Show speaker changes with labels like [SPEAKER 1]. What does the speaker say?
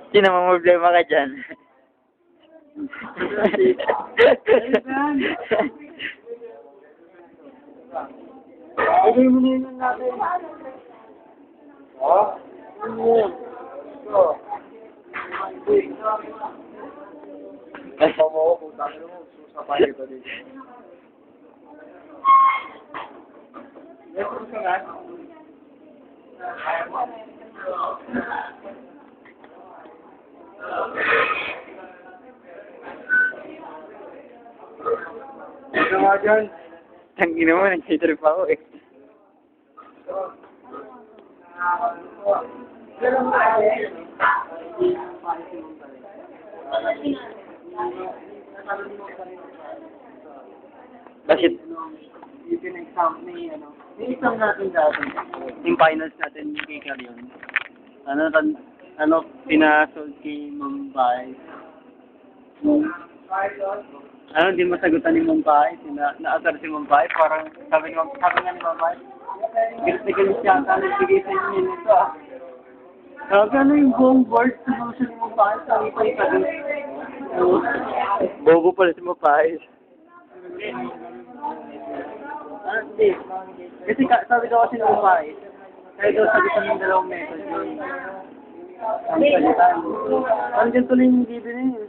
[SPEAKER 1] Sino mo problema ka dyan?
[SPEAKER 2] Lagay mo na yun natin. Oh? Ano yun? Ito.
[SPEAKER 1] Basta
[SPEAKER 2] mo, kung tayo mo, susapay ito dito. Ito ka nga. Ito nga dyan.
[SPEAKER 1] Tangina mo, nagsitrip ako eh. Bakit?
[SPEAKER 2] Yung exam ni, yung exam natin dati, yung finals natin kay Carion. Pinasold kay Mumbai. Hindi masagutan ni Mumbai, na-asar si Mumbai, parang sabi nga ni Mumbai, galit na galit siya, nagbigay sa inyo nito ah. Sabi yung buong board solution ni Mumbai, sabi pa yung sabi.
[SPEAKER 1] Bobo pala si Mapais.
[SPEAKER 2] Hindi. Kasi sabi daw kasi ng Mumbai, kaya daw sagutan yung dalawang method yung ang salitan. Parang ganito lang yung video niya.